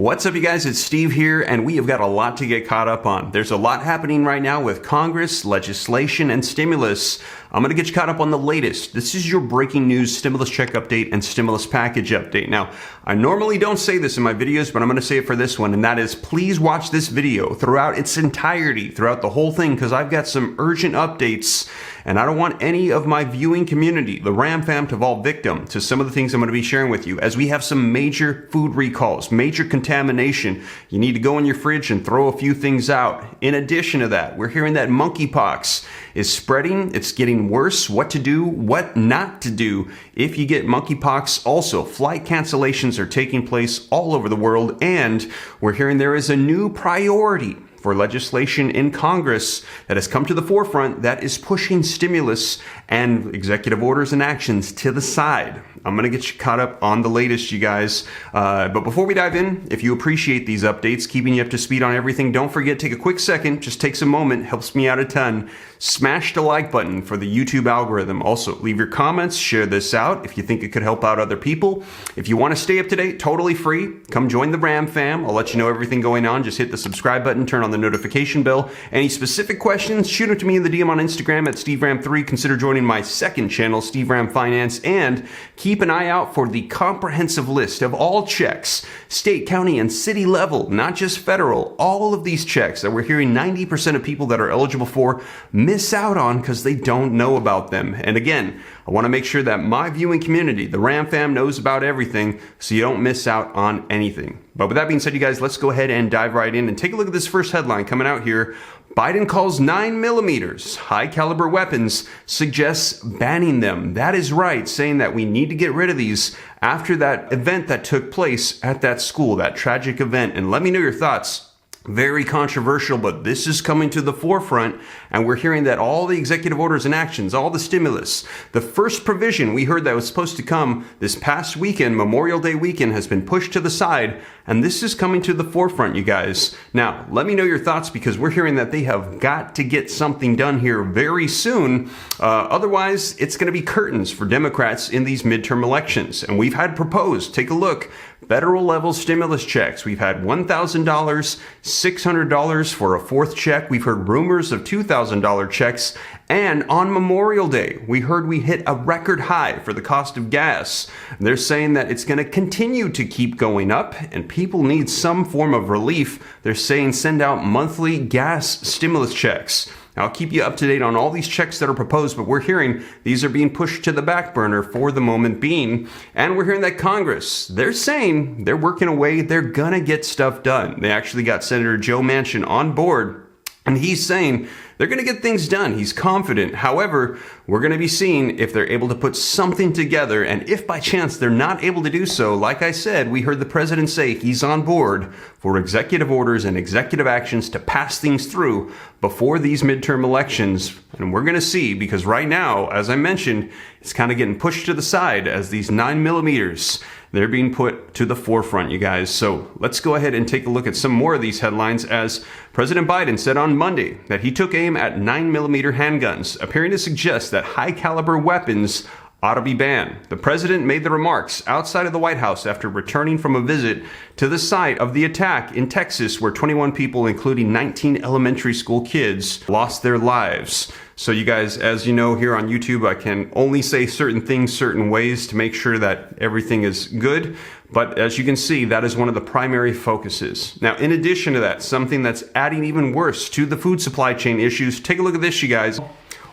What's up, you guys? It's Steve here, and we have got a lot to get caught up on. There's a lot happening right now with Congress, legislation, and stimulus. I'm going to get you caught up on the latest. This is your breaking news stimulus check update and stimulus package update. Now, I normally don't say this in my videos, but I'm going to say it for this one, and that is please watch this video throughout its entirety, throughout the whole thing, because I've got some urgent updates, and I don't want any of my viewing community, the Ram fam, to fall victim to some of the things I'm going to be sharing with you, as we have some major food recalls, major contamination. You need to go in your fridge and throw a few things out. In addition to that, we're hearing that monkeypox is spreading. It's getting worse. What to do, what not to do if you get monkeypox. Also, flight cancellations are taking place all over the world, and we're hearing there is a new priority for legislation in Congress that has come to the forefront that is pushing stimulus and executive orders and actions to the side. I'm going to get you caught up on the latest, you guys. But before we dive in, if you appreciate these updates, keeping you up to speed on everything, don't forget, take a quick second, just takes a moment, helps me out a ton. Smash the like button for the YouTube algorithm. Also, leave your comments, share this out if you think it could help out other people. If you want to stay up to date, totally free, come join the Ram fam. I'll let you know everything going on. Just hit the subscribe button, turn on the notification bell. Any specific questions, shoot them to me in the DM on Instagram at SteveRam3. Consider joining my second channel, Steve Ram Finance, and keep an eye out for the comprehensive list of all checks, state, county, and city level, not just federal. All of these checks that we're hearing 90% of people that are eligible for miss out on because they don't know about them. And again, I want to make sure that my viewing community, the Ram fam, knows about everything so you don't miss out on anything. But with that being said, you guys, let's go ahead and dive right in and take a look at this first headline coming out here. Biden calls 9mm high caliber weapons, suggests banning them. That is right, saying that we need to get rid of these after that event that took place at that school, that tragic event. And let me know your thoughts. Very controversial, but this is coming to the forefront, and we're hearing that all the executive orders and actions, all the stimulus, the first provision we heard that was supposed to come this past weekend, Memorial Day weekend, has been pushed to the side, and this is coming to the forefront, you guys. Now, let me know your thoughts, because we're hearing that they have got to get something done here very soon. Otherwise, it's going to be curtains for Democrats in these midterm elections, and we've had proposed, take a look, federal level stimulus checks. We've had $1,000, $600 for a fourth check. We've heard rumors of $2,000 checks. And on Memorial Day, we heard we hit a record high for the cost of gas. They're saying that it's going to continue to keep going up and people need some form of relief. They're saying send out monthly gas stimulus checks. I'll keep you up to date on all these checks that are proposed, but we're hearing these are being pushed to the back burner for the moment being. And we're hearing that Congress, they're saying they're working away. They're going to get stuff done. They actually got Senator Joe Manchin on board, and he's saying they're going to get things done. He's confident. However, we're going to be seeing if they're able to put something together. And if by chance they're not able to do so, like I said, we heard the president say he's on board for executive orders and executive actions to pass things through before these midterm elections. And we're going to see, because right now, as I mentioned, it's kind of getting pushed to the side as these 9mm, they're being put to the forefront, you guys. So let's go ahead and take a look at some more of these headlines, as President Biden said on Monday that he took aim at 9mm handguns, appearing to suggest that high caliber weapons ought to be banned. The president made the remarks outside of the White House after returning from a visit to the site of the attack in Texas, where 21 people, including 19 elementary school kids, lost their lives. So you guys, as you know, here on YouTube, I can only say certain things certain ways to make sure that everything is good. But as you can see, that is one of the primary focuses. Now, in addition to that, something that's adding even worse to the food supply chain issues, take a look at this, you guys.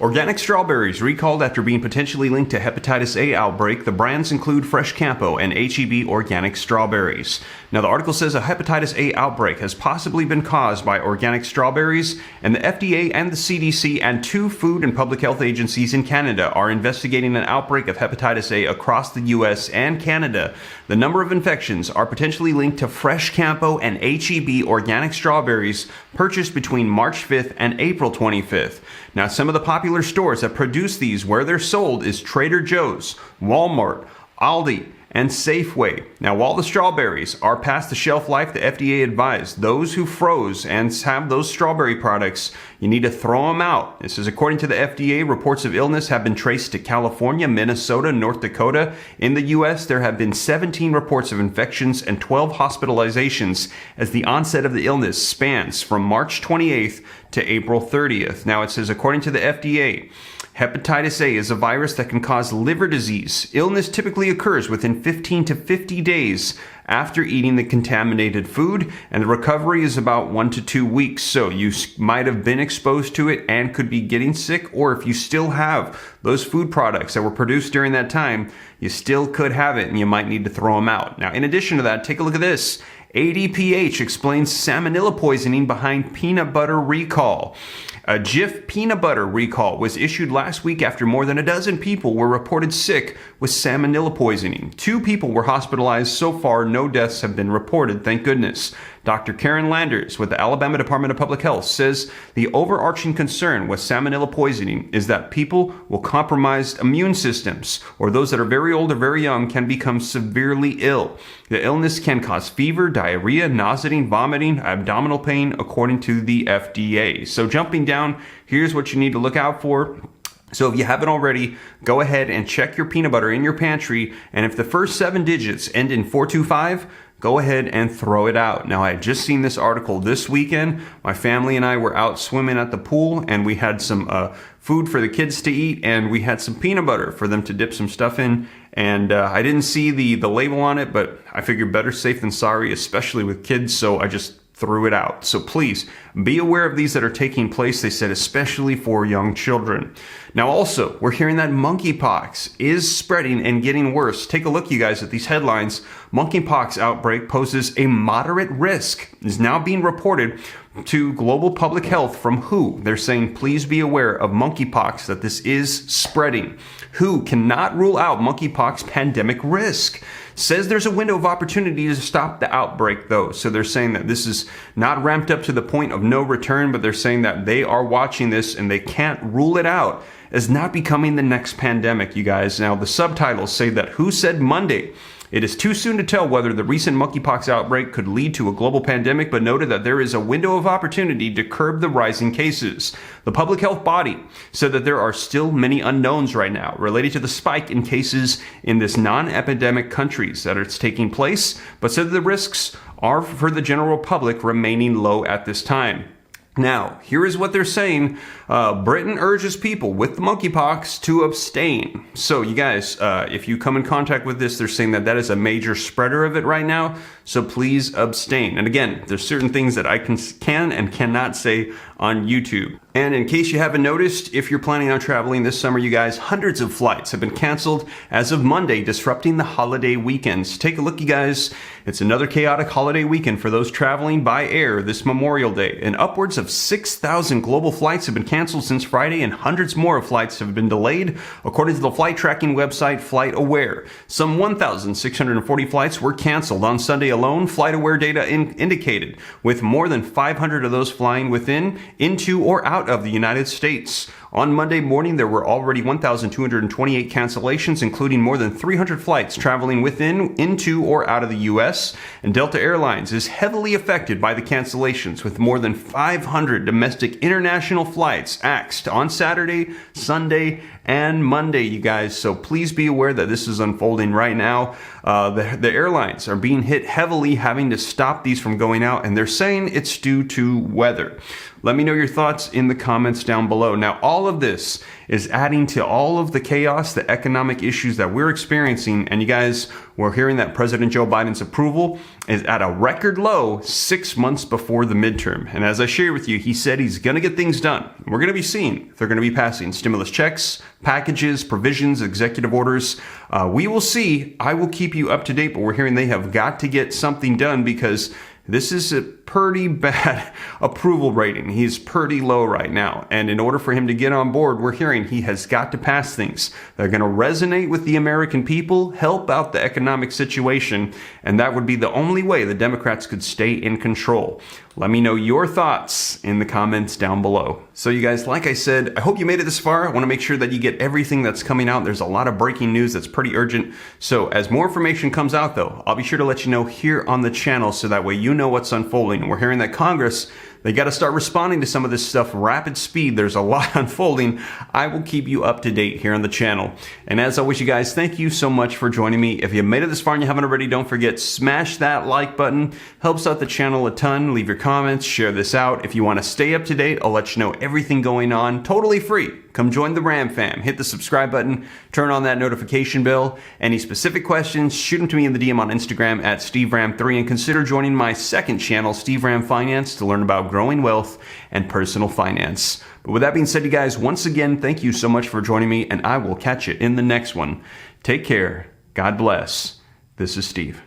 Organic strawberries recalled after being potentially linked to Hepatitis A outbreak. The brands include Fresh Campo and H-E-B organic strawberries. Now, the article says a Hepatitis A outbreak has possibly been caused by organic strawberries, and the FDA and the CDC and 2 food and public health agencies in Canada are investigating an outbreak of Hepatitis A across the U.S. and Canada. The number of infections are potentially linked to Fresh Campo and H-E-B organic strawberries purchased between March 5th and April 25th. Now, some of the popular stores that produce these where they're sold is Trader Joe's, Walmart, Aldi, and Safeway. Now, while the strawberries are past the shelf life, the FDA advised those who froze and have those strawberry products, you need to throw them out. This is according to the FDA. Reports of illness have been traced to California, Minnesota, North Dakota. In the U.S., there have been 17 reports of infections and 12 hospitalizations as the onset of the illness spans from March 28th to April 30th. Now, it says, according to the FDA, Hepatitis A is a virus that can cause liver disease. Illness typically occurs within 15 to 50 days after eating the contaminated food, and the recovery is about 1 to 2 weeks. So you might have been exposed to it and could be getting sick, or if you still have those food products that were produced during that time, you still could have it and you might need to throw them out. Now, in addition to that, take a look at this. ADPH explains salmonella poisoning behind peanut butter recall. A Jif peanut butter recall was issued last week after more than a dozen people were reported sick with salmonella poisoning. 2 people were hospitalized. So far, no deaths have been reported, thank goodness. Dr. Karen Landers with the Alabama Department of Public Health says the overarching concern with salmonella poisoning is that people with compromised immune systems or those that are very old or very young can become severely ill. The illness can cause fever, diarrhea, nausea, vomiting, abdominal pain, according to the FDA. So jumping down, here's what you need to look out for. So if you haven't already, go ahead and check your peanut butter in your pantry, and if the first 7 digits end in 425, go ahead and throw it out. Now, I had just seen this article this weekend. My family and I were out swimming at the pool, and we had some food for the kids to eat, and we had some peanut butter for them to dip some stuff in. And I didn't see the label on it, but I figured better safe than sorry, especially with kids, so I just threw it out. So please be aware of these that are taking place, they said, especially for young children. Now also, we're hearing that monkeypox is spreading and getting worse. Take a look, you guys, at these headlines. Monkeypox outbreak poses a moderate risk, is now being reported to global public health from WHO. They're saying, please be aware of monkeypox, that this is spreading. WHO cannot rule out monkeypox pandemic risk. Says there's a window of opportunity to stop the outbreak, though. So they're saying that this is not ramped up to the point of no return, but they're saying that they are watching this and they can't rule it out as not becoming the next pandemic, you guys. Now, the subtitles say that WHO said Monday, it is too soon to tell whether the recent monkeypox outbreak could lead to a global pandemic, but noted that there is a window of opportunity to curb the rising cases. The public health body said that there are still many unknowns right now related to the spike in cases in this non-epidemic countries that it's taking place, but said the risks are for the general public remaining low at this time. Now, here is what they're saying. Britain urges people with the monkeypox to abstain. So, you guys, if you come in contact with this, they're saying that that is a major spreader of it right now. So please abstain. And again, there's certain things that I can and cannot say on YouTube. And in case you haven't noticed, if you're planning on traveling this summer, you guys, hundreds of flights have been canceled as of Monday, disrupting the holiday weekends. Take a look, you guys. It's another chaotic holiday weekend for those traveling by air this Memorial Day. And upwards of 6,000 global flights have been canceled since Friday, and hundreds more of flights have been delayed, according to the flight tracking website FlightAware. Some 1,640 flights were canceled on Sunday alone, FlightAware data indicated, with more than 500 of those flying within, into, or out of the United States. On Monday morning, there were already 1,228 cancellations, including more than 300 flights traveling within, into, or out of the U.S., and Delta Airlines is heavily affected by the cancellations, with more than 500 domestic international flights axed on Saturday, Sunday, and Monday, you guys. So please be aware that this is unfolding right now. The airlines are being hit heavily, having to stop these from going out, and they're saying it's due to weather. Let me know your thoughts in the comments down below. Now, all of this is adding to all of the chaos, the economic issues that we're experiencing. And you guys, we're hearing that President Joe Biden's approval is at a record low 6 months before the midterm. And as I shared with you, he said he's going to get things done. We're going to be seeing if they're going to be passing stimulus checks, packages, provisions, executive orders. We will see. I will keep you up to date, but we're hearing they have got to get something done because this is pretty bad approval rating. He's pretty low right now. And in order for him to get on board, we're hearing he has got to pass things that are going to resonate with the American people, help out the economic situation, and that would be the only way the Democrats could stay in control. Let me know your thoughts in the comments down below. So you guys, like I said, I hope you made it this far. I want to make sure that you get everything that's coming out. There's a lot of breaking news that's pretty urgent. So as more information comes out though, I'll be sure to let you know here on the channel so that way you know what's unfolding. We're hearing that Congress, they got to start responding to some of this stuff rapid speed. There's a lot unfolding. I will keep you up to date here on the channel. And as always, you guys, thank you so much for joining me. If you made it this far and you haven't already, don't forget, smash that like button. Helps out the channel a ton. Leave your comments, share this out. If you want to stay up to date, I'll let you know everything going on totally free. Come join the Ram fam. Hit the subscribe button, turn on that notification bell. Any specific questions, shoot them to me in the DM on Instagram at SteveRam3 and consider joining my second channel, Steve Ram Finance, to learn about growing wealth and personal finance. But with that being said, you guys, once again, thank you so much for joining me, and I will catch you in the next one. Take care. God bless. This is Steve.